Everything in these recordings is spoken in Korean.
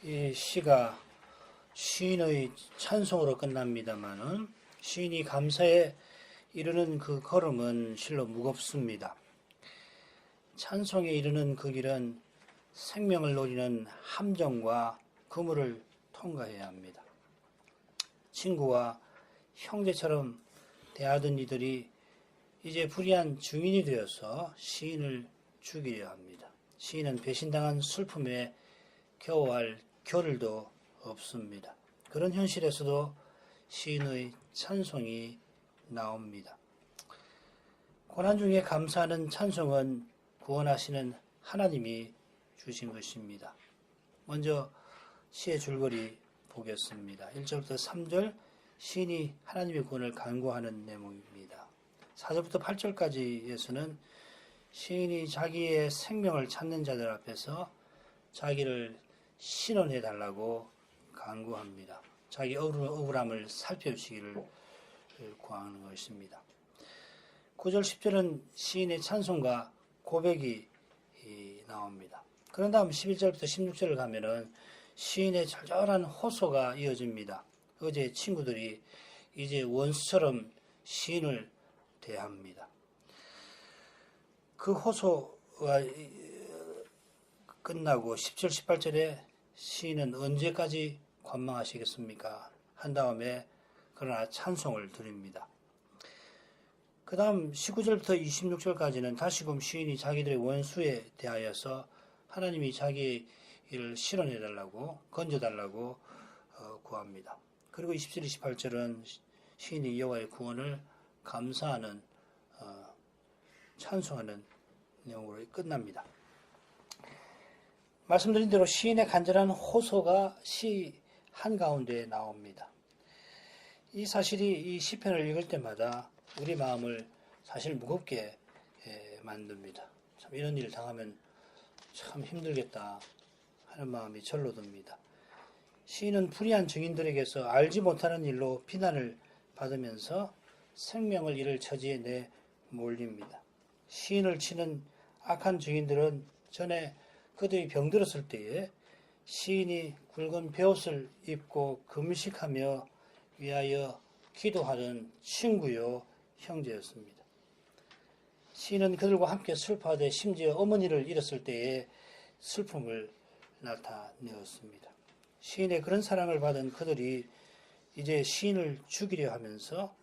이 시가 시인의 찬송으로 끝납니다마는 시인이 감사에 이르는 그 걸음은 실로 무겁습니다. 찬송에 이르는 그 길은 생명을 노리는 함정과 그물을 통과해야 합니다. 친구와 형제처럼 대하던 이들이 이제 불의한 증인이 되어서 시인을 죽이려 합니다. 시인은 배신당한 슬픔에 겨워할 겨를도 없습니다. 그런 현실에서도 시인의 찬송이 나옵니다. 고난 중에 감사하는 찬송은 구원하시는 하나님이 주신 것입니다. 먼저 시의 줄거리 보겠습니다. 1절부터 3절 시인이 하나님의 구원을 간구하는 내용입니다. 4절부터 8절까지에서는 시인이 자기의 생명을 찾는 자들 앞에서 자기를 신원해 달라고 간구합니다. 자기 억울함을 살펴주시기를 구하는 것입니다. 9절 10절은 시인의 찬송과 고백이 나옵니다. 그런 다음 11절부터 16절을 가면은 시인의 절절한 호소가 이어집니다. 어제 친구들이 이제 원수처럼 시인을 대합니다. 그 호소가 끝나고 17, 18절에 시인은 언제까지 관망하시겠습니까? 한 다음에 그러나 찬송을 드립니다. 그 다음 19절부터 26절까지는 다시금 시인이 자기들의 원수에 대하여서 하나님이 자기 일을 실현해달라고 건져달라고 구합니다. 그리고 27, 28절은 시인이 여호와의 구원을 감사하는 찬송하는 내용으로 끝납니다. 말씀드린 대로 시인의 간절한 호소가 시 한가운데 나옵니다. 이 사실이 이 시편을 읽을 때마다 우리 마음을 사실 무겁게 만듭니다. 참 이런 일을 당하면 참 힘들겠다 하는 마음이 절로 듭니다. 시인은 불의한 증인들에게서 알지 못하는 일로 비난을 받으면서 생명을 잃을 처지에 내몰립니다. 시인을 치는 악한 증인들은 전에 그들이 병들었을 때에 시인이 굵은 베옷을 입고 금식하며 위하여 기도하던 친구요 형제였습니다. 시인은 그들과 함께 슬퍼하되 심지어 어머니를 잃었을 때에 슬픔을 나타내었습니다. 시인의 그런 사랑을 받은 그들이 이제 시인을 죽이려 하면서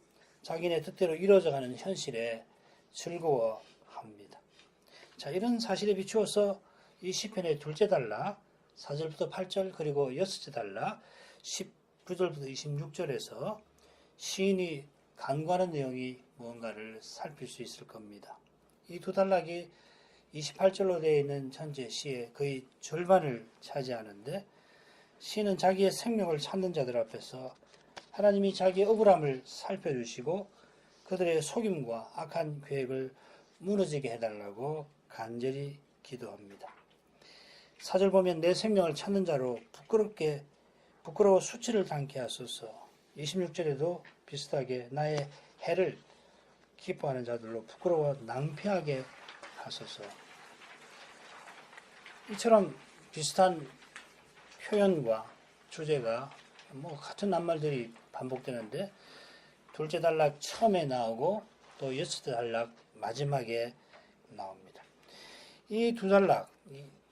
자기네 뜻대로 이루어져가는 현실에 즐거워합니다. 자, 이런 사실에 비추어서 이 시편의 둘째 단락 4절부터 8절 그리고 여섯째 단락 19절부터 26절에서 시인이 간구하는 내용이 무언가를 살필 수 있을 겁니다. 이 두 단락이 28절로 되어 있는 전체 시의 거의 절반을 차지하는데 시인은 자기의 생명을 찾는 자들 앞에서 하나님이 자기의 억울함을 살펴주시고 그들의 속임과 악한 계획을 무너지게 해달라고 간절히 기도합니다. 4절 보면 내 생명을 찾는 자로 부끄러워 수치를 당케 하소서. 26절에도 비슷하게 나의 해를 기뻐하는 자들로 부끄러워 낭패하게 하소서. 이처럼 비슷한 표현과 주제가 같은 낱말들이 반복되는데 둘째 단락 처음에 나오고 또 여섯째 단락 마지막에 나옵니다. 이 두 단락,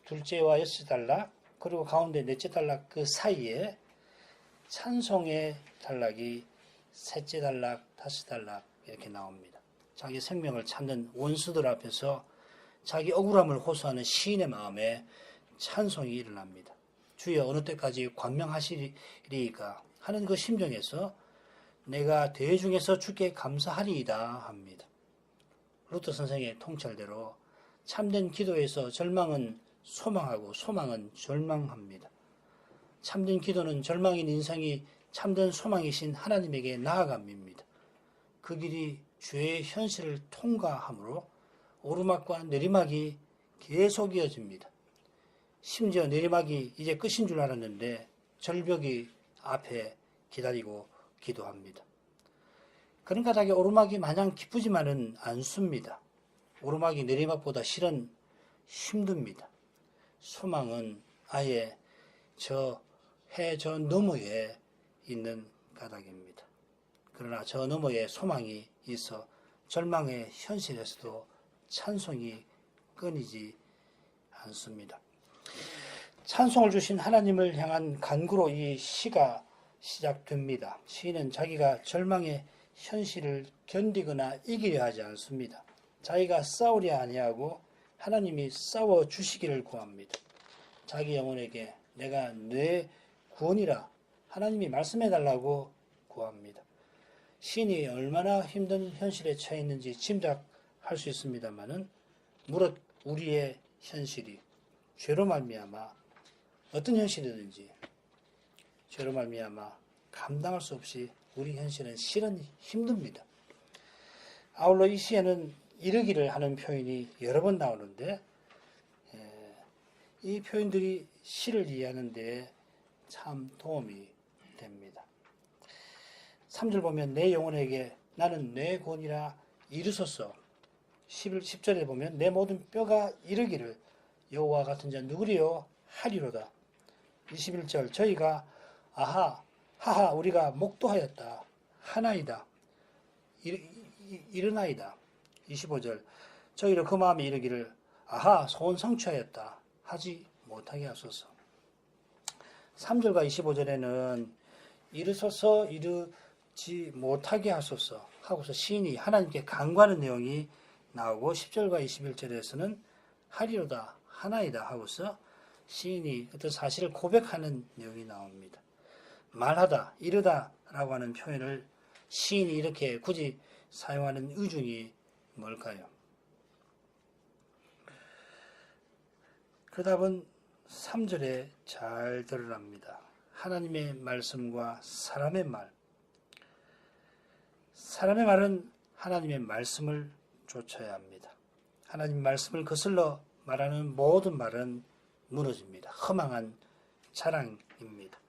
둘째와 여섯째 단락 그리고 가운데 넷째 단락 그 사이에 찬송의 단락이 셋째 단락, 다섯째 단락 이렇게 나옵니다. 자기 생명을 찾는 원수들 앞에서 자기 억울함을 호소하는 시인의 마음에 찬송이 일어납니다. 주여 어느 때까지 관명하시리이까 하는 그 심정에서 내가 대회 중에서 주께 감사하리이다 합니다. 루터 선생의 통찰대로 참된 기도에서 절망은 소망하고 소망은 절망합니다. 참된 기도는 절망인 인생이 참된 소망이신 하나님에게 나아갑니다. 그 길이 죄의 현실을 통과함으로 오르막과 내리막이 계속 이어집니다. 심지어 내리막이 이제 끝인 줄 알았는데 절벽이 앞에 기다리고 기도합니다. 그런 까닭에 오르막이 마냥 기쁘지만은 않습니다. 오르막이 내리막보다 실은 힘듭니다. 소망은 아예 저 해 저 너머에 있는 까닭입니다. 그러나 저 너머에 소망이 있어 절망의 현실에서도 찬송이 끊이지 않습니다. 찬송을 주신 하나님을 향한 간구로 이 시가 시작됩니다. 시인은 자기가 절망의 현실을 견디거나 이기려 하지 않습니다. 자기가 싸우려 아니하고 하나님이 싸워 주시기를 구합니다. 자기 영혼에게 내가 내 구원이라 하나님이 말씀해 달라고 구합니다. 시인이 얼마나 힘든 현실에 처해 있는지 짐작할 수 있습니다만은 무릇 우리의 현실이 죄로 말미암아 어떤 현실이든지 죄로 말미암아 감당할 수 없이 우리 현실은 실은 힘듭니다. 아울러 이 시에는 이르기를 하는 표현이 여러 번 나오는데 이 표현들이 시를 이해하는 데 참 도움이 됩니다. 3절 보면 내 영혼에게 나는 내 구원이라 이르소서. 10절에 보면 내 모든 뼈가 이르기를 여호와 같은 자 누구리요 하리로다. 21절 저희가 아하 하하 우리가 목도하였다 하나이다 이르나이다. 25절 저희로 그 마음에 이르기를 아하 소원 성취하였다 하지 못하게 하소서. 3절과 25절에는 이르소서 이르지 못하게 하소서 하고서 시인이 하나님께 간구하는 내용이 나오고 10절과 21절에서는 하리로다 하나이다 하고서 시인이 어떤 사실을 고백하는 내용이 나옵니다. 말하다 이르다 라고 하는 표현을 시인이 이렇게 굳이 사용하는 의중이 뭘까요? 그 답은 3절에 잘 드러납니다. 하나님의 말씀과 사람의 말. 사람의 말은 하나님의 말씀을 쫓아야 합니다. 하나님의 말씀을 거슬러 말하는 모든 말은 무너집니다. 허망한 자랑입니다.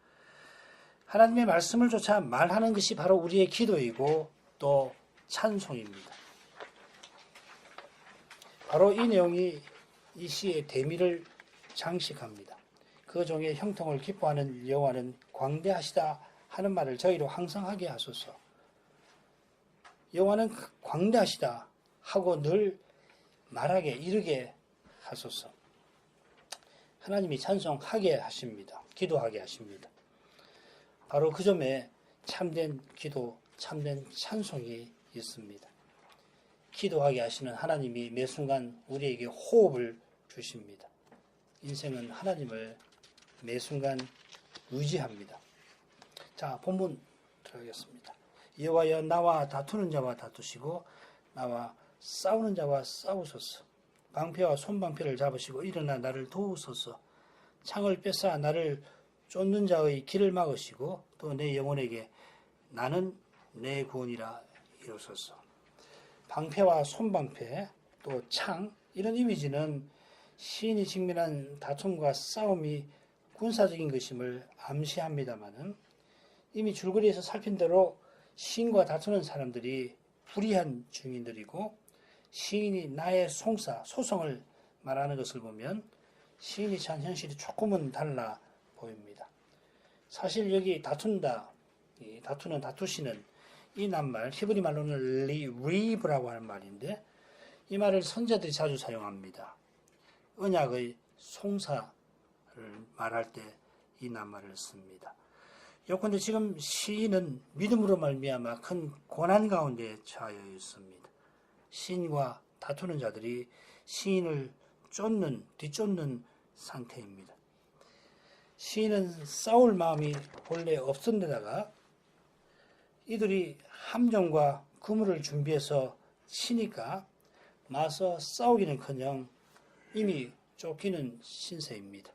하나님의 말씀을 쫓아 말하는 것이 바로 우리의 기도이고 또 찬송입니다. 바로 이 내용이 이 시의 대미를 장식합니다. 그 종의 형통을 기뻐하는 여호와는 광대하시다 하는 말을 저희로 항상 하게 하소서. 여호와는 광대하시다 하고 늘 말하게 이르게 하소서. 하나님이 찬송하게 하십니다. 기도하게 하십니다. 바로 그 점에 참된 기도, 참된 찬송이 있습니다. 기도하게 하시는 하나님이 매 순간 우리에게 호흡을 주십니다. 인생은 하나님을 매 순간 의지합니다. 자, 본문 들어가겠습니다. 여호와여 나와 다투는 자와 다투시고 나와 싸우는 자와 싸우소서. 방패와 손방패를 잡으시고 일어나 나를 도우소서. 창을 뺏어 나를 쫓는 자의 길을 막으시고 또 내 영혼에게 나는 내 구원이라 이루소서. 방패와 손방패 또 창 이런 이미지는 시인이 직면한 다툼과 싸움이 군사적인 것임을 암시합니다마는 이미 줄거리에서 살핀 대로 시인과 다투는 사람들이 불의한 증인들이고 시인이 나의 소송을 말하는 것을 보면 시인이 처한 현실이 조금은 달라 보입니다. 사실 여기 다투시는 이 낱말 히브리 말로는 리브라고 하는 말인데 이 말을 선자들이 자주 사용합니다. 언약의 송사를 말할 때 이 낱말을 씁니다. 요컨대 지금 시인은 믿음으로 말미암아 큰 고난 가운데 처하여 있습니다. 시인과 다투는 자들이 시인을 뒤쫓는 상태입니다. 시인은 싸울 마음이 본래 없던 데다가 이들이 함정과 그물을 준비해서 치니까 맞서 싸우기는커녕 이미 쫓기는 신세입니다.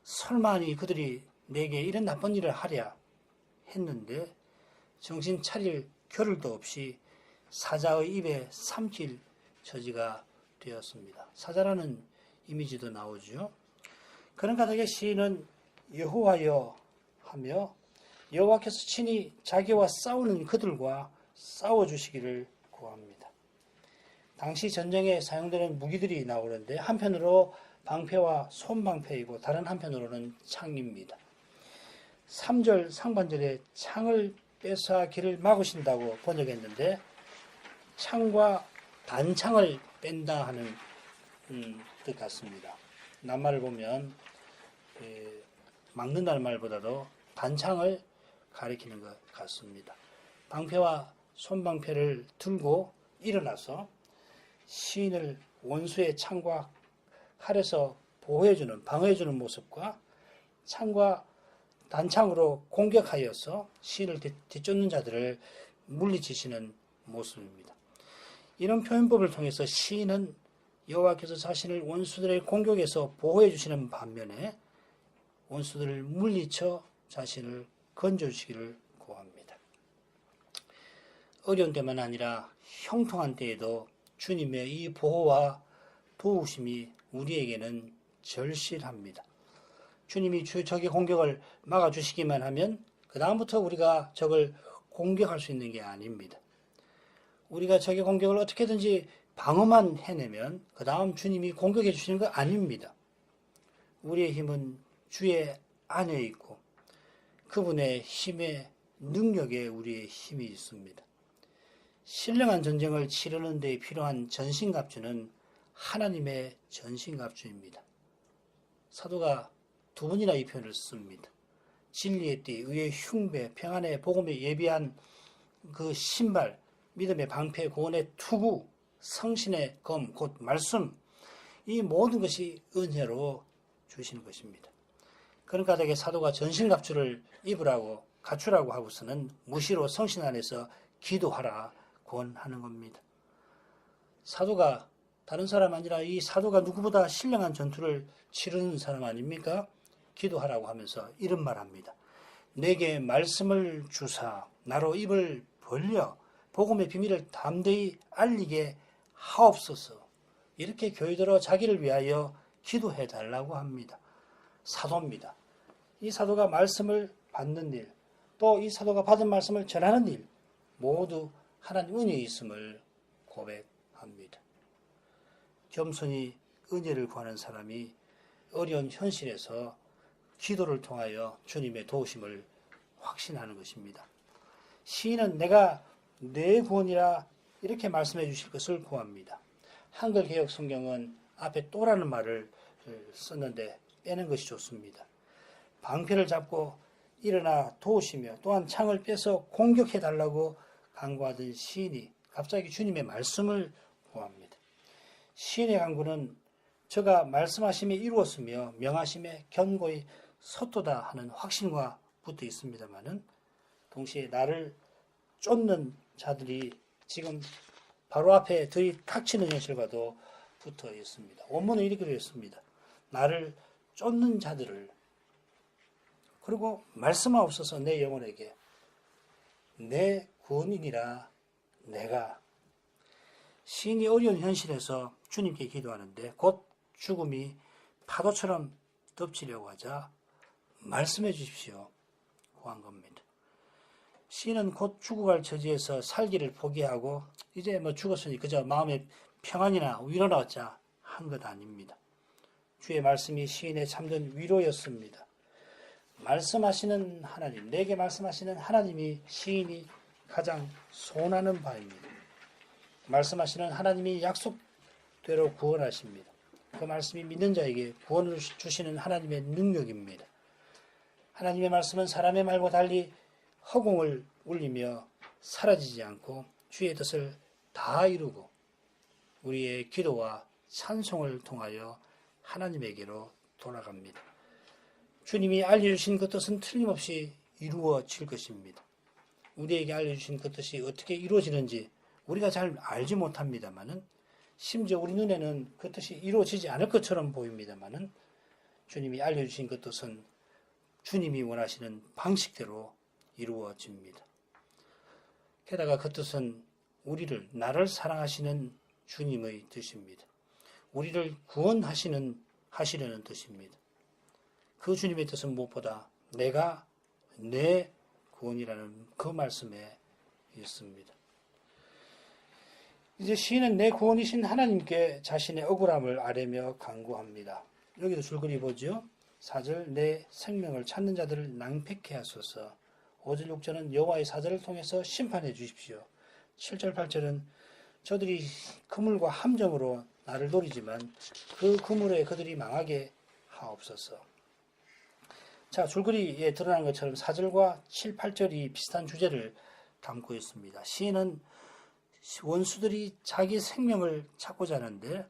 설마니 그들이 내게 이런 나쁜 일을 하랴 했는데 정신 차릴 겨를도 없이 사자의 입에 삼킬 처지가 되었습니다. 사자라는 이미지도 나오죠. 그런 까닭에 시인은 여호와여 하며 여호와께서 친히 자기와 싸우는 그들과 싸워주시기를 구합니다. 당시 전쟁에 사용되는 무기들이 나오는데 한편으로 방패와 손방패이고 다른 한편으로는 창입니다. 3절 상반절에 창을 빼서 길을 막으신다고 번역했는데 창과 단창을 뺀다 하는 뜻 같습니다. 낱말을 보면 막는다는 말보다도 단창을 가리키는 것 같습니다. 방패와 손방패를 들고 일어나서 시인을 원수의 창과 칼에서 보호해주는, 방어해주는 모습과 창과 단창으로 공격하여서 시인을 뒤쫓는 자들을 물리치시는 모습입니다. 이런 표현법을 통해서 시인은 여호와께서 자신을 원수들의 공격에서 보호해 주시는 반면에 원수들을 물리쳐 자신을 건져주시기를 구합니다. 어려운 때만 아니라 형통한 때에도 주님의 이 보호와 도우심이 우리에게는 절실합니다. 주님이 적의 공격을 막아주시기만 하면 그 다음부터 우리가 적을 공격할 수 있는 게 아닙니다. 우리가 적의 공격을 어떻게든지 방어만 해내면 그 다음 주님이 공격해 주시는 거 아닙니다. 우리의 힘은 주의 안에 있고 그분의 힘의 능력에 우리의 힘이 있습니다. 신령한 전쟁을 치르는 데 필요한 전신갑주는 하나님의 전신갑주입니다. 사도가 두 번이나 이 표현을 씁니다. 진리의 띠, 의의 흉배, 평안의 복음에 예비한 그 신발, 믿음의 방패, 구원의 투구, 성신의 검, 곧 말씀, 이 모든 것이 은혜로 주시는 것입니다. 그런 까닭에 사도가 전신갑주를 입으라고 갖추라고 하고서는 무시로 성신 안에서 기도하라 권하는 겁니다. 사도가 다른 사람 아니라 이 사도가 누구보다 신령한 전투를 치르는 사람 아닙니까? 기도하라고 하면서 이런 말합니다. 내게 말씀을 주사 나로 입을 벌려 복음의 비밀을 담대히 알리게 하옵소서. 이렇게 교회들어 자기를 위하여 기도해 달라고 합니다. 사도입니다. 이 사도가 말씀을 받는 일, 또 이 사도가 받은 말씀을 전하는 일 모두 하나님 은혜에 있음을 고백합니다. 겸손히 은혜를 구하는 사람이 어려운 현실에서 기도를 통하여 주님의 도우심을 확신하는 것입니다. 시인은 내가 내 구원이라 이렇게 말씀해 주실 것을 구합니다. 한글 개혁 성경은 앞에 또라는 말을 썼는데 빼는 것이 좋습니다. 방패를 잡고 일어나 도우시며 또한 창을 빼서 공격해 달라고 간구하던 시인이 갑자기 주님의 말씀을 구합니다. 시인의 간구는 저가 말씀하심에 이루었으며 명하심에 견고히 섰도다 하는 확신과 붙어 있습니다만은 동시에 나를 쫓는 자들이 지금 바로 앞에 들이닥치는 현실과도 붙어 있습니다. 원문은 이렇게 되어 있습니다. 나를 쫓는 자들을 그리고 말씀하옵소서 내 영혼에게 내 구원이니라 내가 시인이 어려운 현실에서 주님께 기도하는데 곧 죽음이 파도처럼 덮치려고 하자 말씀해 주십시오 구한 겁니다. 시인은 곧 죽어갈 처지에서 살기를 포기하고 이제 죽었으니 그저 마음의 평안이나 위로나 얻자 한 것 아닙니다. 주의 말씀이 시인의 참된 위로였습니다. 말씀하시는 하나님, 내게 말씀하시는 하나님이 시인이 가장 소원하는 바입니다. 말씀하시는 하나님이 약속대로 구원하십니다. 그 말씀이 믿는 자에게 구원을 주시는 하나님의 능력입니다. 하나님의 말씀은 사람의 말과 달리 허공을 울리며 사라지지 않고 주의 뜻을 다 이루고 우리의 기도와 찬송을 통하여 하나님에게로 돌아갑니다. 주님이 알려주신 그 뜻은 틀림없이 이루어질 것입니다. 우리에게 알려주신 그 뜻이 어떻게 이루어지는지 우리가 잘 알지 못합니다만은 심지어 우리 눈에는 그 뜻이 이루어지지 않을 것처럼 보입니다만은 주님이 알려주신 그 뜻은 주님이 원하시는 방식대로 이루어집니다. 게다가 그 뜻은 나를 사랑하시는 주님의 뜻입니다. 우리를 하시려는 뜻입니다. 그 주님의 뜻은 무엇보다 내가 내 구원이라는 그 말씀에 있습니다. 이제 시인은 내 구원이신 하나님께 자신의 억울함을 아뢰며 간구합니다. 여기도 줄거리 보죠. 4절 내 생명을 찾는 자들을 낭패케 하소서. 5절 6절은 여호와의 사자를 통해서 심판해 주십시오. 7절 8절은 저들이 그물과 함정으로 나를 노리지만 그 그물에 그들이 망하게 하옵소서. 자, 줄거리에 드러난 것처럼 4절과 7, 8절이 비슷한 주제를 담고 있습니다. 시인은 원수들이 자기 생명을 찾고자 하는데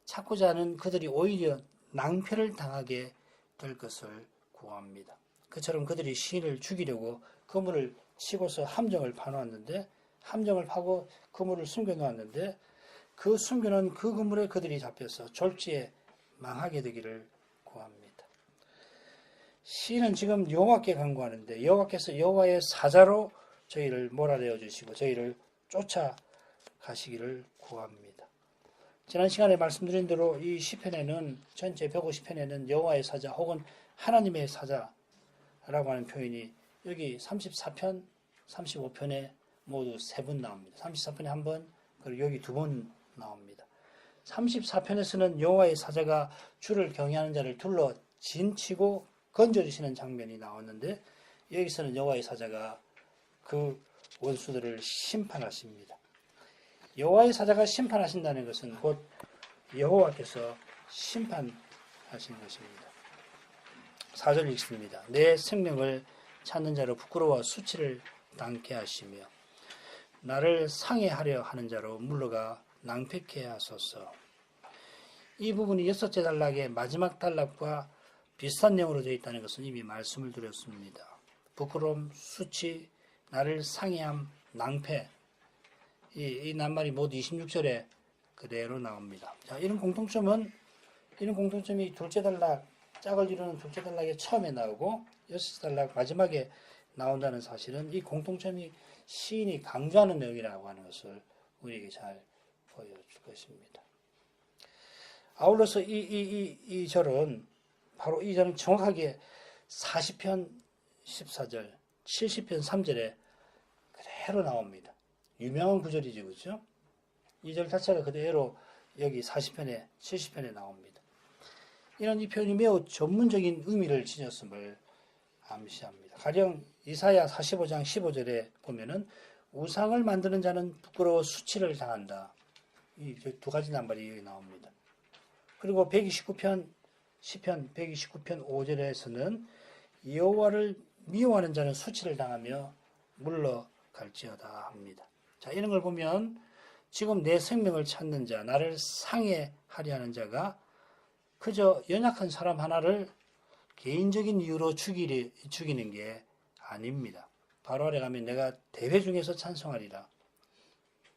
찾고자 하는 그들이 오히려 낭패를 당하게 될 것을 구합니다. 그처럼 그들이 시인을 죽이려고 그물을 치고서 함정을 파놓았는데 함정을 파고 그물을 숨겨놓았는데 그 숨겨놓은 그 그물에 그들이 잡혀서 졸지에 망하게 되기를 구합니다. 시인은 지금 여호와께 간구하는데 여호와께서 여호와의 사자로 저희를 몰아내어 주시고 저희를 쫓아가시기를 구합니다. 지난 시간에 말씀드린 대로 이 시편에는 전체 150편에는 여호와의 사자 혹은 하나님의 사자라고 하는 표현이 여기 34편, 35편에 모두 3번 나옵니다. 34편에 1번, 그리고 여기 2번 나옵니다. 34편에서는 여호와의 사자가 주를 경외하는 자를 둘러 진치고 건져주시는 장면이 나왔는데 여기서는 여호와의 사자가 그 원수들을 심판하십니다. 여호와의 사자가 심판하신다는 것은 곧 여호와께서 심판하신 것입니다. 4절 읽습니다. 내 생명을 찾는 자로 부끄러워 수치를 당케 하시며 나를 상해하려 하는 자로 물러가 낭패케 하소서. 이 부분이 6째 단락의 마지막 단락과 비슷한 내용으로 되어 있다는 것은 이미 말씀을 드렸습니다. 부끄러움, 수치, 나를 상해함, 낭패, 이 낱말이 모두 26절에 그대로 나옵니다. 자, 이런 공통점이 둘째 단락, 짝을 이루는 둘째 단락의 처음에 나오고 여섯째 단락 마지막에 나온다는 사실은 이 공통점이 시인이 강조하는 내용이라고 하는 것을 우리에게 잘 보여줄 것입니다. 아울러서 이 절은 바로 이 절은 정확하게 40편 14절, 70편 3절에 그대로 나옵니다. 유명한 구절이죠, 그렇죠? 이 절 자체가 그대로 여기 40편에, 70편에 나옵니다. 이 표현이 매우 전문적인 의미를 지녔음을 암시합니다. 가령 이사야 45장 15절에 보면은 우상을 만드는 자는 부끄러워 수치를 당한다. 이 두 가지 낱말이 여기 나옵니다. 그리고 129편 10편 129편 5절에서는 여호와를 미워하는 자는 수치를 당하며 물러갈지어다 합니다. 자, 이런 걸 보면 지금 내 생명을 찾는 자, 나를 상해하려 하는 자가 그저 연약한 사람 하나를 개인적인 이유로 죽이는 게 아닙니다. 바로 아래 가면 내가 대회 중에서 찬송하리라.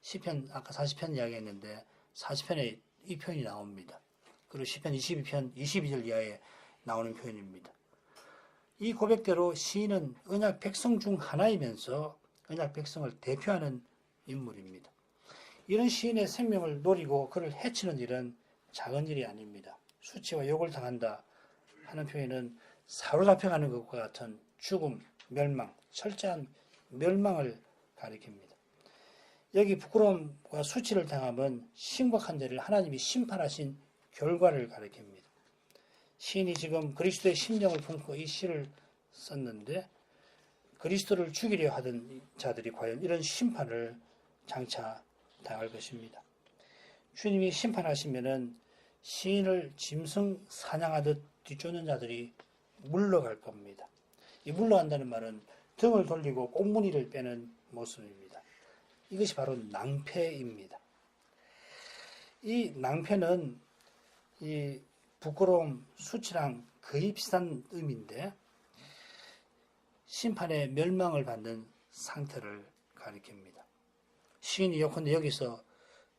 시편 아까 40편 이야기했는데 40편에 이 표현이 나옵니다. 그리고 시편 22편 22절 이하에 나오는 표현입니다. 이 고백대로 시인은 언약 백성 중 하나이면서 언약 백성을 대표하는 인물입니다. 이런 시인의 생명을 노리고 그를 해치는 일은 작은 일이 아닙니다. 수치와 욕을 당한다 하는 표현은 사로잡혀가는 것과 같은 죽음, 멸망, 철저한 멸망을 가리킵니다. 여기 부끄러움과 수치를 당함은 심각한 죄를 하나님이 심판하신 결과를 가리킵니다. 시인이 지금 그리스도의 심령을 품고 이 시를 썼는데 그리스도를 죽이려 하던 자들이 과연 이런 심판을 장차 당할 것입니다. 주님이 심판하시면은 시인을 짐승 사냥하듯 뒤쫓는 자들이 물러갈 겁니다. 이 물러간다는 말은 등을 돌리고 꽁무니를 빼는 모습입니다. 이것이 바로 낭패입니다. 이 낭패는 이 부끄러움, 수치랑 거의 비슷한 의미인데 심판의 멸망을 받는 상태를 가리킵니다. 시인이 예컨대 여기서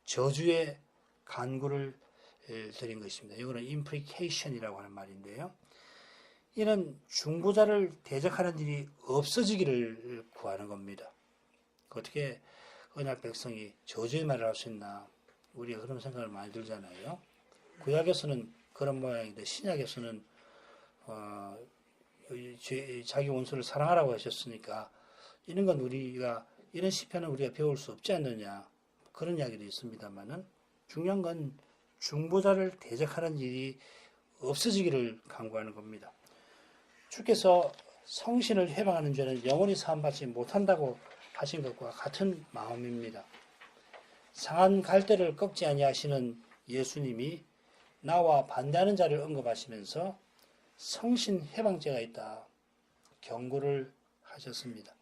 저주의 간구를 드린 것입니다. 이거는 imprecation이라고 하는 말인데요. 이는 중보자를 대적하는 일이 없어지기를 구하는 겁니다. 어떻게 언약 백성이 저주의 말을 할 수 있나? 우리가 그런 생각을 많이 들잖아요. 구약에서는 그런 모양인데 신약에서는 자기 원수를 사랑하라고 하셨으니까 이런 건 우리가 이런 시편은 우리가 배울 수 없지 않느냐 그런 이야기도 있습니다만은 중요한 건 중보자를 대적하는 일이 없어지기를 간구하는 겁니다. 주께서 성신을 해방하는 죄는 영원히 사함받지 못한다고 하신 것과 같은 마음입니다. 상한 갈대를 꺾지 아니하시는 예수님이 나와 반대하는 자를 언급하시면서 성신 해방죄가 있다 경고를 하셨습니다.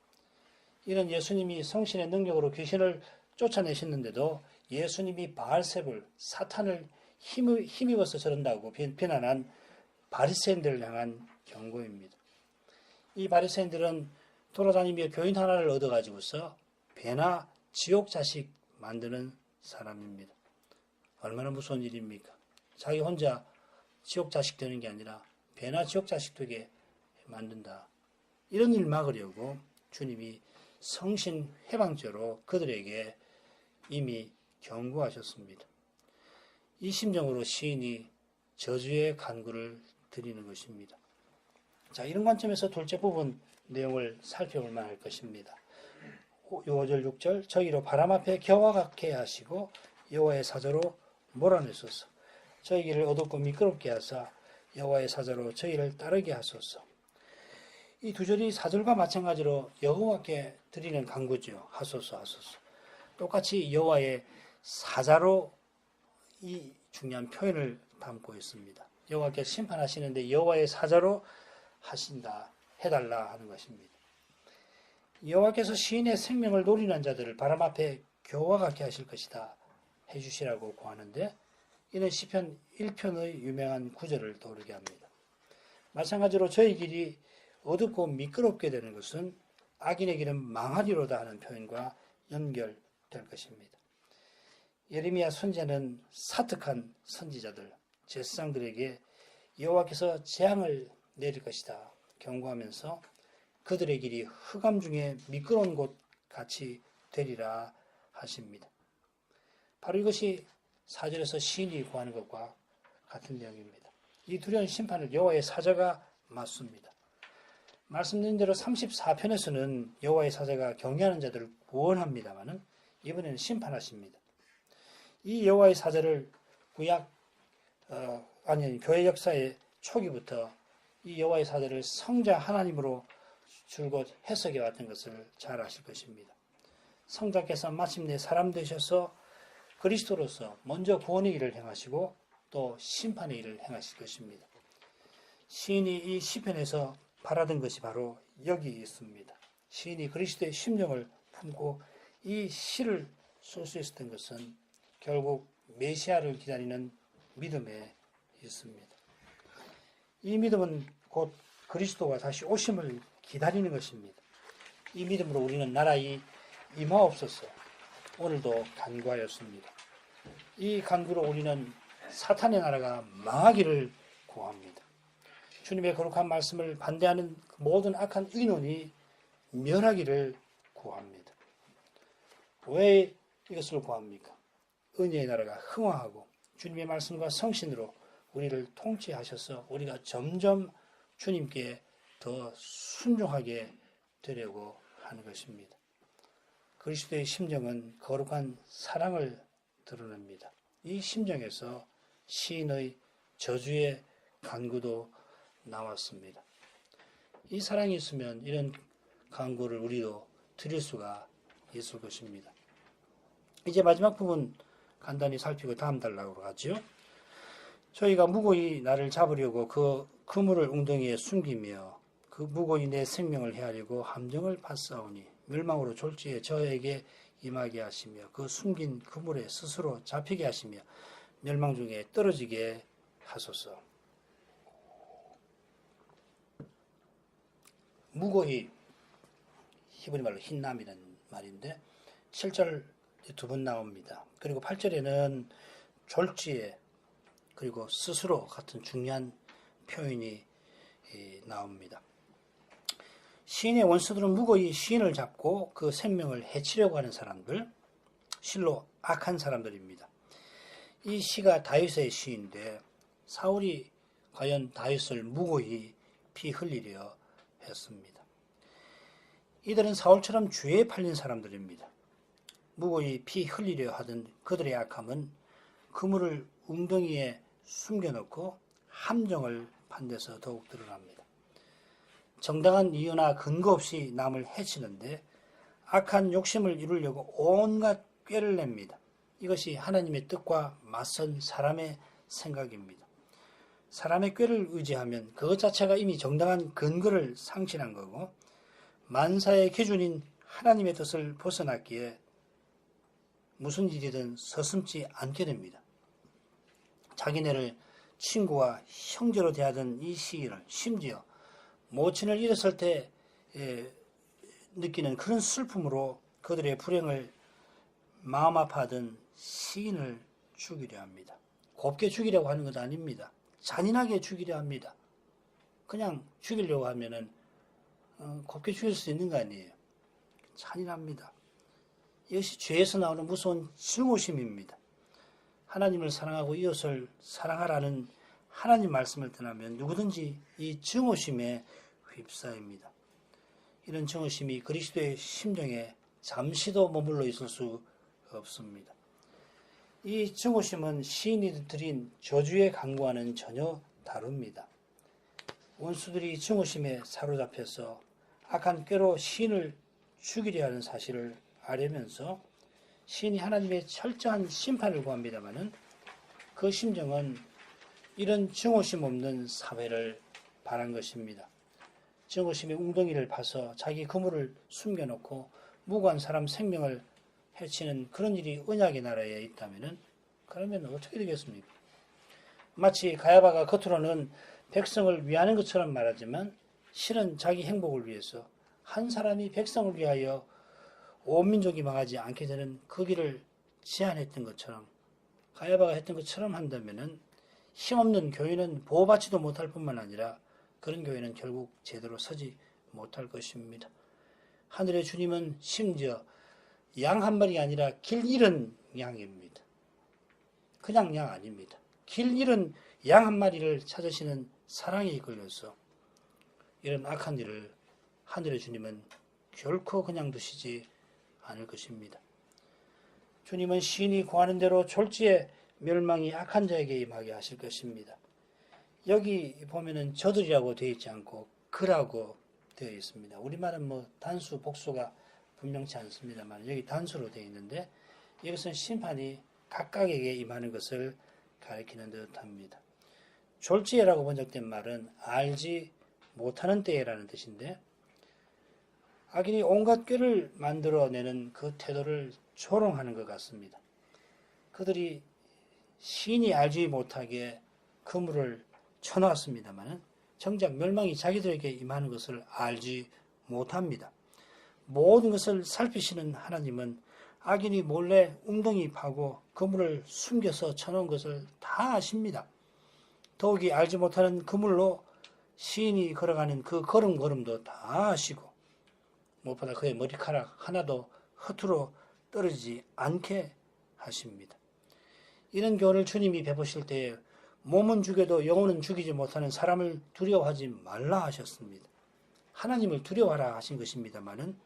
이런 예수님이 성신의 능력으로 귀신을 쫓아내셨는데도 예수님이 바알세불 사탄을 힘입어서 저런다고 비난한 바리새인들을 향한 경고입니다. 이 바리새인들은 돌아다니며 교인 하나를 얻어가지고서 배나 지옥 자식 만드는 사람입니다. 얼마나 무서운 일입니까? 자기 혼자 지옥 자식 되는 게 아니라 배나 지옥 자식 되게 만든다. 이런 일 막으려고 주님이 성신 해방죄로 그들에게 이미 경고하셨습니다. 이 심정으로 시인이 저주의 간구를 드리는 것입니다. 자, 이런 관점에서 둘째 부분 내용을 살펴볼 만할 것입니다. 5절 6절 저희로 바람 앞에 겨와 같게 하시고 여호와의 사자로 몰아내소서. 저희 길을 어둡고 미끄럽게 하사 여호와의 사자로 저희를 따르게 하소서. 이 두 절이 4절과 마찬가지로 여호와께 드리는 간구죠. 하소서 하소서. 똑같이 여호와의 사자로 이 중요한 표현을 담고 있습니다. 여호와께 심판하시는데 여호와의 사자로 하신다, 해달라 하는 것입니다. 여호와께서 시인의 생명을 노리는 자들을 바람 앞에 겨와 같게 하실 것이다 해주시라고 구하는데 이는 시편 1편의 유명한 구절을 떠오르게 합니다. 마찬가지로 저희 길이 어둡고 미끄럽게 되는 것은 악인의 길은 망하리로다 하는 표현과 연결될 것입니다. 예레미야 선지자는 사특한 선지자들, 제사장들에게 여호와께서 재앙을 내릴 것이다 경고하면서 그들의 길이 흑암 중에 미끄러운 곳 같이 되리라 하십니다. 바로 이것이 4절에서 시인이 구하는 것과 같은 내용입니다. 이 두려운 심판을 여호와의 사자가 맡습니다. 말씀드린 대로 34편에서는 여호와의 사자가 경외하는 자들을 구원합니다마는 이번에는 심판하십니다. 이 여호와의 사자를 교회 역사의 초기부터 이 여호와의 사자를 성자 하나님으로 줄곧 해석해 왔던 것을 잘 아실 것입니다. 성자께서 마침내 사람 되셔서 그리스도로서 먼저 구원의 일을 행하시고 또 심판의 일을 행하실 것입니다. 시인이 이 시편에서 바라던 것이 바로 여기 있습니다. 시인이 그리스도의 심정을 품고 이 시를 쓸 수 있었던 것은 결국 메시아를 기다리는 믿음에 있습니다. 이 믿음은 곧 그리스도가 다시 오심을 기다리는 것입니다. 이 믿음으로 우리는 나라에 임하옵소서 오늘도 간구하였습니다. 이 간구로 우리는 사탄의 나라가 망하기를 구합니다. 주님의 거룩한 말씀을 반대하는 모든 악한 의논이 멸하기를 구합니다. 왜 이것을 구합니까? 은혜의 나라가 흥왕하고 주님의 말씀과 성신으로 우리를 통치하셔서 우리가 점점 주님께 더 순종하게 되려고 하는 것입니다. 그리스도의 심정은 거룩한 사랑을 드러냅니다. 이 심정에서 시인의 저주의 간구도 나왔습니다. 이 사랑이 있으면 이런 간구를 우리도 드릴 수가 있을 것입니다. 이제 마지막 부분 간단히 살피고 다음 달락으로 가죠. 저희가 무고히 나를 잡으려고 그 그물을 웅덩이에 숨기며 그 무고히 내 생명을 헤아리고 함정을 파싸우니 멸망으로 졸지에 저에게 임하게 하시며 그 숨긴 그물에 스스로 잡히게 하시며 멸망 중에 떨어지게 하소서. 무고히 히브리 말로 흰남이라는 말인데 7절 두 번 나옵니다. 그리고 8절에는 졸지에 그리고 스스로 같은 중요한 표현이 나옵니다. 시인의 원수들은 무고히 시인을 잡고 그 생명을 해치려고 하는 사람들, 실로 악한 사람들입니다. 이 시가 다윗의 시인데 사울이 과연 다윗을 무고히 피 흘리려 했습니다. 이들은 사울처럼 죄에 팔린 사람들입니다. 무고히 피 흘리려 하던 그들의 악함은 그물을 웅덩이에 숨겨놓고 함정을 판 데서 더욱 드러납니다. 정당한 이유나 근거 없이 남을 해치는데 악한 욕심을 이루려고 온갖 꾀를 냅니다. 이것이 하나님의 뜻과 맞선 사람의 생각입니다. 사람의 꾀를 의지하면 그것 자체가 이미 정당한 근거를 상실한 거고 만사의 기준인 하나님의 뜻을 벗어났기에 무슨 일이든 서슴지 않게 됩니다. 자기네를 친구와 형제로 대하던 이 시인을 심지어 모친을 잃었을 때 느끼는 그런 슬픔으로 그들의 불행을 마음 아파하던 시인을 죽이려 합니다. 곱게 죽이려고 하는 것 아닙니다. 잔인하게 죽이려 합니다. 그냥 죽이려고 하면은 곱게 죽일 수 있는 거 아니에요. 잔인합니다. 이것이 죄에서 나오는 무서운 증오심입니다. 하나님을 사랑하고 이웃을 사랑하라는 하나님 말씀을 떠나면 누구든지 이 증오심에 휩싸입니다. 이런 증오심이 그리스도의 심정에 잠시도 머물러 있을 수 없습니다. 이 증오심은 시인이 드린 저주의 강구와는 전혀 다릅니다. 원수들이 증오심에 사로잡혀서 악한 꾀로 시인을 죽이려 하는 사실을 알면서 시인이 하나님의 철저한 심판을 구합니다마는 그 심정은 이런 증오심 없는 사회를 바란 것입니다. 증오심의 웅덩이를 파서 자기 그물을 숨겨놓고 무고한 사람 생명을 해치는 그런 일이 언약의 나라에 있다면 그러면 어떻게 되겠습니까? 마치 가야바가 겉으로는 백성을 위하는 것처럼 말하지만 실은 자기 행복을 위해서 한 사람이 백성을 위하여 온 민족이 망하지 않게 되는 그 길을 제안했던 것처럼 가야바가 했던 것처럼 한다면 힘없는 교회는 보호받지도 못할 뿐만 아니라 그런 교회는 결국 제대로 서지 못할 것입니다. 하늘의 주님은 심지어 양 한 마리가 아니라 길 잃은 양입니다. 그냥 양 아닙니다. 길 잃은 양 한 마리를 찾으시는 사랑에 이끌려서 이런 악한 일을 하늘의 주님은 결코 그냥 두시지 않을 것입니다. 주님은 시인이 구하는 대로 졸지에 멸망이 악한 자에게 임하게 하실 것입니다. 여기 보면은 저들이라고 되어 있지 않고 그라고 되어 있습니다. 우리말은 단수, 복수가 분명치 않습니다만 여기 단수로 되어 있는데 이것은 심판이 각각에게 임하는 것을 가리키는 듯합니다. 졸지에라고 번역된 말은 알지 못하는 때라는 뜻인데 악인이 온갖 꾀를 만들어내는 그 태도를 조롱하는 것 같습니다. 그들이 시인이 알지 못하게 그물을 쳐놨습니다만 정작 멸망이 자기들에게 임하는 것을 알지 못합니다. 모든 것을 살피시는 하나님은 악인이 몰래 웅덩이 파고 그물을 숨겨서 쳐놓은 것을 다 아십니다. 더욱이 알지 못하는 그물로 시인이 걸어가는 그 걸음걸음도 다 아시고 무엇보다 그의 머리카락 하나도 허투루 떨어지지 않게 하십니다. 이런 교훈을 주님이 베푸실 때에 몸은 죽여도 영혼은 죽이지 못하는 사람을 두려워하지 말라 하셨습니다. 하나님을 두려워하라 하신 것입니다마는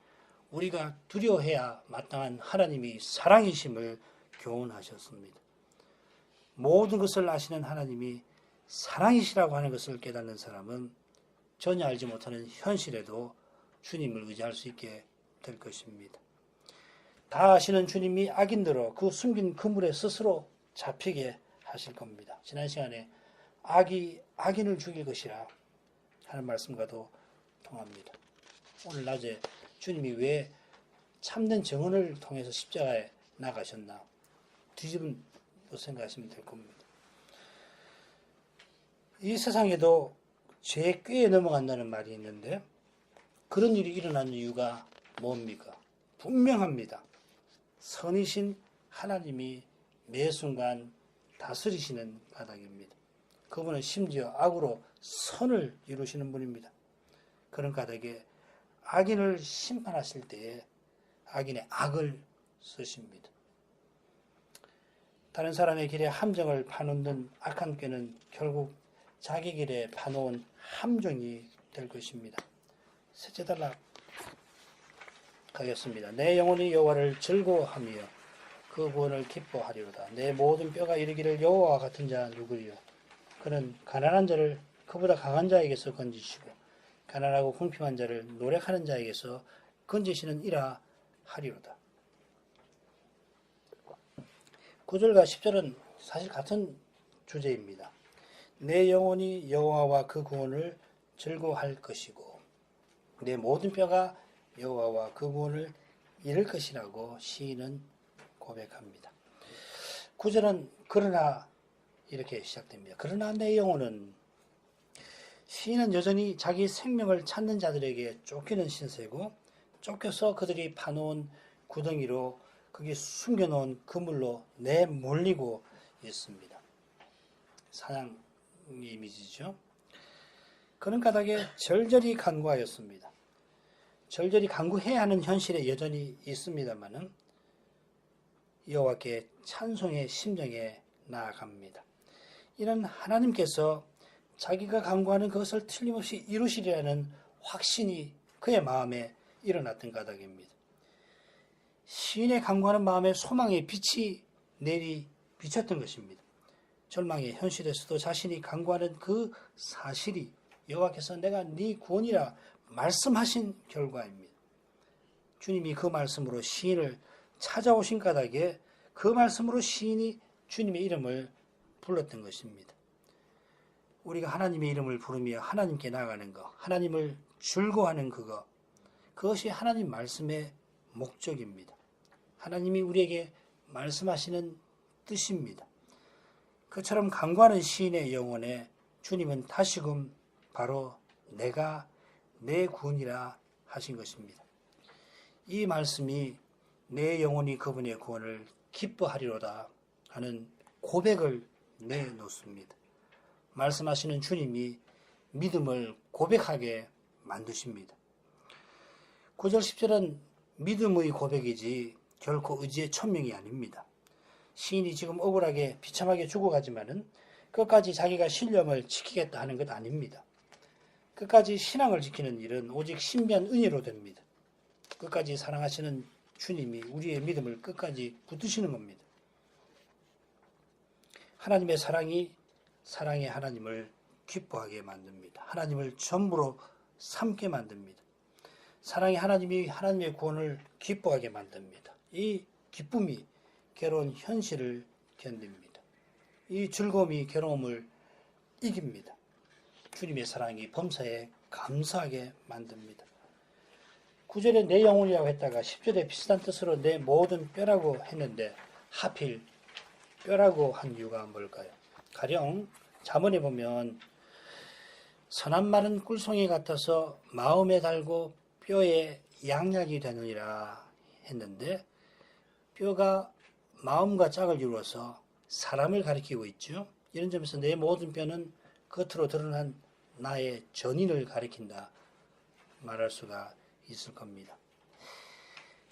우리가 두려워해야 마땅한 하나님이 사랑이심을 교훈하셨습니다. 모든 것을 아시는 하나님이 사랑이시라고 하는 것을 깨닫는 사람은 전혀 알지 못하는 현실에도 주님을 의지할 수 있게 될 것입니다. 다 아시는 주님이 악인들로 그 숨긴 그물에 스스로 잡히게 하실 겁니다. 지난 시간에 악이 악인을 죽일 것이라 하는 말씀과도 통합니다. 오늘 낮에 주님이 왜 참된 정언을 통해서 십자가에 나가셨나 뒤집은 생각하시면 될 겁니다. 이 세상에도 죄의 꾀에 넘어간다는 말이 있는데 그런 일이 일어난 이유가 뭡니까? 분명합니다. 선이신 하나님이 매 순간 다스리시는 바닥입니다. 그분은 심지어 악으로 선을 이루시는 분입니다. 그런 까닭에 악인을 심판하실 때에 악인의 악을 쓰십니다. 다른 사람의 길에 함정을 파놓는 악한 꾀는 결국 자기 길에 파놓은 함정이 될 것입니다. 셋째 단락 가겠습니다. 내 영혼이 여호와를 즐거워하며 그 구원을 기뻐하리로다. 내 모든 뼈가 이르기를 여호와와 같은 자 누구리요? 그는 가난한 자를 그보다 강한 자에게서 건지시고 가난하고 궁핍한 자를 노력하는 자에게서 건지시는 이라 하리로다. 9절과 10절은 사실 같은 주제입니다. 내 영혼이 여호와와 그 구원을 즐거워할 것이고 내 모든 뼈가 여호와와 그 구원을 이룰 것이라고 시인은 고백합니다. 9절은 그러나 이렇게 시작됩니다. 그러나 내 영혼은, 시인은 여전히 자기 생명을 찾는 자들에게 쫓기는 신세고 쫓겨서 그들이 파놓은 구덩이로 거기 숨겨놓은 그물로 내몰리고 있습니다. 사냥 이미지죠. 그런 까닭에 절절히 간구하였습니다. 절절히 간구해야 하는 현실에 여전히 있습니다만은 여호와께 찬송의 심정에 나아갑니다. 이는 하나님께서 자기가 간구하는 그것을 틀림없이 이루시리라는 확신이 그의 마음에 일어났던 까닭입니다. 시인의 간구하는 마음에 소망의 빛이 내리 비쳤던 것입니다. 절망의 현실에서도 자신이 간구하는 그 사실이 여호와께서 내가 네 구원이라 말씀하신 결과입니다. 주님이 그 말씀으로 시인을 찾아오신 까닭에 그 말씀으로 시인이 주님의 이름을 불렀던 것입니다. 우리가 하나님의 이름을 부르며 하나님께 나아가는 것, 하나님을 즐거워하는 그것이 하나님 말씀의 목적입니다. 하나님이 우리에게 말씀하시는 뜻입니다. 그처럼 간구하는 시인의 영혼에 주님은 다시금 바로 내가 내 구원이라 하신 것입니다. 이 말씀이 내 영혼이 그분의 구원을 기뻐하리로다 하는 고백을 내놓습니다. 말씀하시는 주님이 믿음을 고백하게 만드십니다. 9절 10절은 믿음의 고백이지 결코 의지의 천명이 아닙니다. 시인이 지금 억울하게 비참하게 죽어가지만은 끝까지 자기가 신념을 지키겠다 하는 것 아닙니다. 끝까지 신앙을 지키는 일은 오직 신비한 은혜로 됩니다. 끝까지 사랑하시는 주님이 우리의 믿음을 끝까지 붙드시는 겁니다. 하나님의 사랑이 사랑의 하나님을 기뻐하게 만듭니다. 하나님을 전부로 삼게 만듭니다. 사랑의 하나님이 하나님의 구원을 기뻐하게 만듭니다. 이 기쁨이 괴로운 현실을 견딥니다. 이 즐거움이 괴로움을 이깁니다. 주님의 사랑이 범사에 감사하게 만듭니다. 9절에 내 영혼이라고 했다가 10절에 비슷한 뜻으로 내 모든 뼈라고 했는데 하필 뼈라고 한 이유가 뭘까요? 가령 잠언에 보면 선한 말은 꿀송이 같아서 마음에 달고 뼈에 양약이 되느니라 했는데 뼈가 마음과 짝을 이루어서 사람을 가리키고 있죠. 이런 점에서 내 모든 뼈는 겉으로 드러난 나의 전인을 가리킨다 말할 수가 있을 겁니다.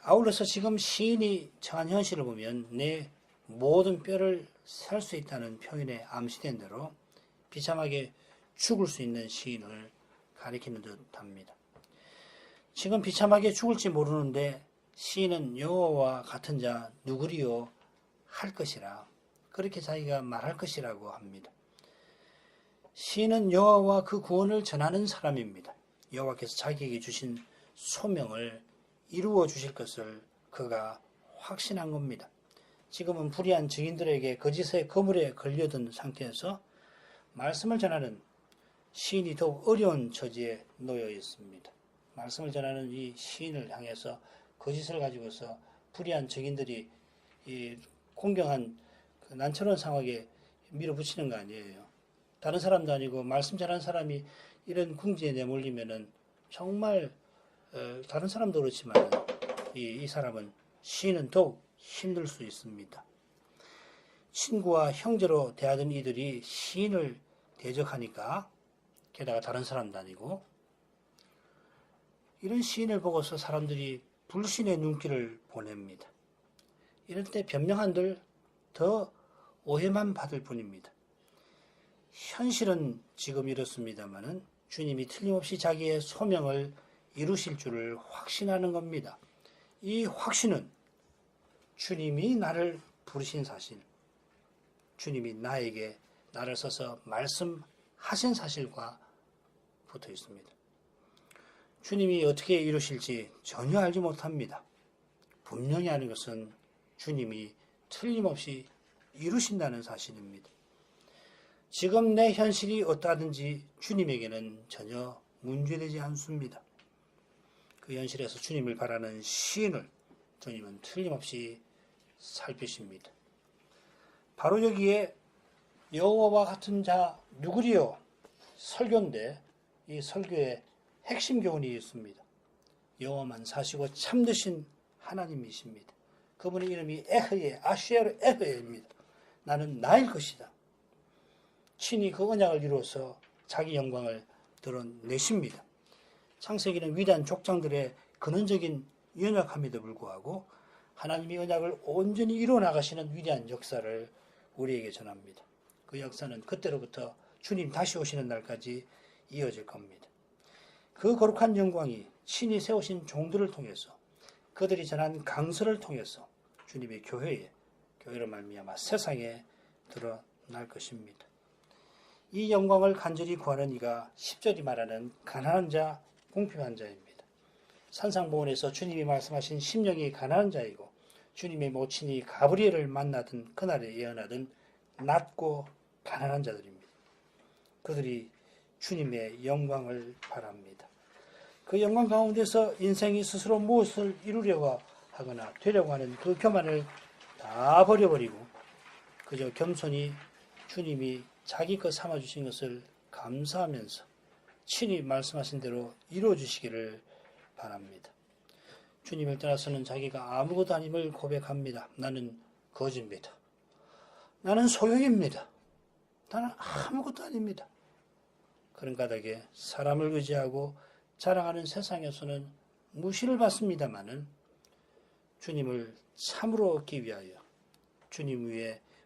아울러서 지금 시인이 처한 현실을 보면 내 모든 뼈를 살 수 있다는 표현에 암시된 대로 비참하게 죽을 수 있는 시인을 가리키는 듯합니다. 지금 비참하게 죽을지 모르는데 시인은 여호와와 같은 자 누구리요 할 것이라 그렇게 자기가 말할 것이라고 합니다. 시인은 여호와와 그 구원을 전하는 사람입니다. 여호와께서 자기에게 주신 소명을 이루어 주실 것을 그가 확신한 겁니다. 지금은 불의한 증인들에게 거짓의 거물에 걸려든 상태에서 말씀을 전하는 시인이 더욱 어려운 처지에 놓여 있습니다. 말씀을 전하는 이 시인을 향해서 거짓을 가지고서 불의한 증인들이 이 공경한 그 난처한 상황에 밀어붙이는 거 아니에요. 다른 사람도 아니고 말씀 전하는 사람이 이런 궁지에 내몰리면은 정말 다른 사람도 그렇지만 이 사람은 시인은 더욱 힘들 수 있습니다. 친구와 형제로 대하던 이들이 시인을 대적하니까 게다가 다른 사람도 아니고 이런 시인을 보고서 사람들이 불신의 눈길을 보냅니다. 이럴 때 변명한들 더 오해만 받을 뿐입니다. 현실은 지금 이렇습니다마는 주님이 틀림없이 자기의 소명을 이루실 줄을 확신하는 겁니다. 이 확신은 주님이 나를 부르신 사실, 주님이 나에게 나를 써서 말씀하신 사실과 붙어 있습니다. 주님이 어떻게 이루실지 전혀 알지 못합니다. 분명히 아는 것은 주님이 틀림없이 이루신다는 사실입니다. 지금 내 현실이 어떠하든지 주님에게는 전혀 문제되지 않습니다. 그 현실에서 주님을 바라는 시인을 주님은 틀림없이 살피십니다. 바로 여기에 여호와와 같은 자 누구리요? 설교인데 이 설교의 핵심 교훈이 있습니다. 여호와만 사시고 참되신 하나님이십니다. 그분의 이름이 에흐예, 아슈에르 에흐예입니다. 나는 나일 것이다. 친히 그 언약을 이루어서 자기 영광을 드러내십니다. 창세기는 위대한 족장들의 근원적인 연약함에도 불구하고 하나님이 언약을 온전히 이루어 나가시는 위대한 역사를 우리에게 전합니다. 그 역사는 그때로부터 주님 다시 오시는 날까지 이어질 겁니다. 그 거룩한 영광이 친히 세우신 종들을 통해서 그들이 전한 강서를 통해서 주님의 교회로 말미암아 세상에 드러날 것입니다. 이 영광을 간절히 구하는 이가 10절이 말하는 가난한 자, 궁핍한 자입니다. 산상보훈에서 주님이 말씀하신 심령이 가난한 자이고 주님의 모친이 가브리엘을 만나던 그날에 예언하던 낮고 가난한 자들입니다. 그들이 주님의 영광을 바랍니다. 그 영광 가운데서 인생이 스스로 무엇을 이루려고 하거나 되려고 하는 그 교만을 다 버려버리고 그저 겸손히 주님이 자기 것 삼아주신 것을 감사하면서 친히 말씀하신 대로 이루어주시기를 바랍니다. 주님을 떠나서는 자기가 아무것도 아님을 고백합니다. 나는 거지입니다. 나는 소용입니다. 나는 아무것도 아닙니다. 그런 까닭에 사람을 의지하고 자랑하는 세상에서는 무시를 받습니다마는 주님을 참으로 얻기 위하여 주님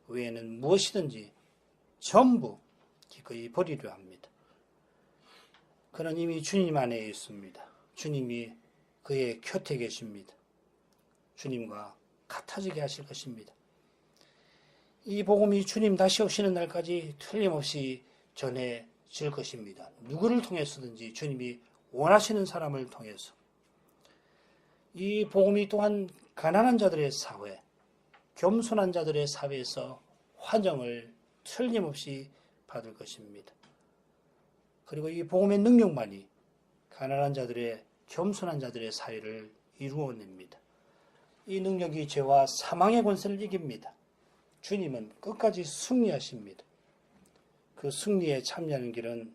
외에는 무엇이든지 전부 기꺼이 버리려 합니다. 그는 이미 주님 안에 있습니다. 주님이 그의 곁에 계십니다. 주님과 같아지게 하실 것입니다. 이 복음이 주님 다시 오시는 날까지 틀림없이 전해질 것입니다. 누구를 통해서든지 주님이 원하시는 사람을 통해서. 이 복음이 또한 가난한 자들의 사회, 겸손한 자들의 사회에서 환영을 틀림없이 받을 것입니다. 그리고 이 복음의 능력만이 가난한 자들의, 겸손한 자들의 사회를 이루어냅니다. 이 능력이 죄와 사망의 권세를 이깁니다. 주님은 끝까지 승리하십니다. 그 승리에 참여하는 길은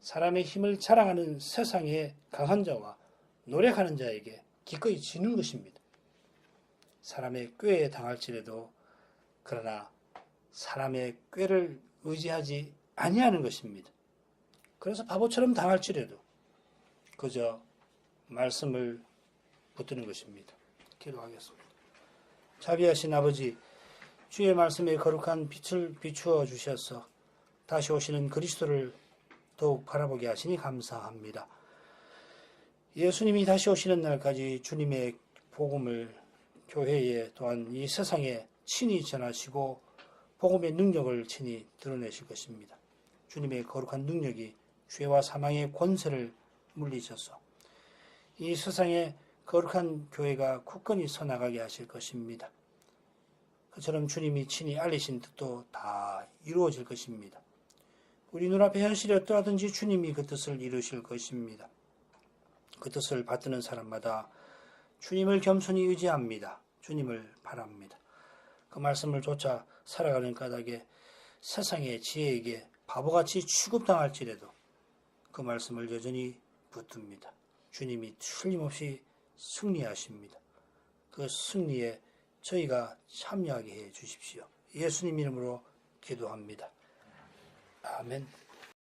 사람의 힘을 자랑하는 세상의 강한 자와 노력하는 자에게 기꺼이 지는 것입니다. 사람의 꾀에 당할지라도 그러나 사람의 꾀를 의지하지 아니하는 것입니다. 그래서 바보처럼 당할지라도 그저 말씀을 붙드는 것입니다. 기도하겠습니다. 자비하신 아버지, 주의 말씀에 거룩한 빛을 비추어 주셔서 다시 오시는 그리스도를 더욱 바라보게 하시니 감사합니다. 예수님이 다시 오시는 날까지 주님의 복음을 교회에 또한 이 세상에 친히 전하시고 복음의 능력을 친히 드러내실 것입니다. 주님의 거룩한 능력이 죄와 사망의 권세를 물리셔서 이 세상에 거룩한 교회가 굳건히 서나가게 하실 것입니다. 그처럼 주님이 친히 알리신 뜻도 다 이루어질 것입니다. 우리 눈앞에 현실이 어떠하든지 주님이 그 뜻을 이루실 것입니다. 그 뜻을 받드는 사람마다 주님을 겸손히 의지합니다. 주님을 바랍니다. 그 말씀을 쫓아 살아가는 까닭에 세상의 지혜에게 바보같이 취급당할지라도 그 말씀을 여전히 붙듭니다. 주님이 틀림없이 승리하십니다. 그 승리에 저희가 참여하게 해 주십시오. 예수님 이름으로 기도합니다. 아멘.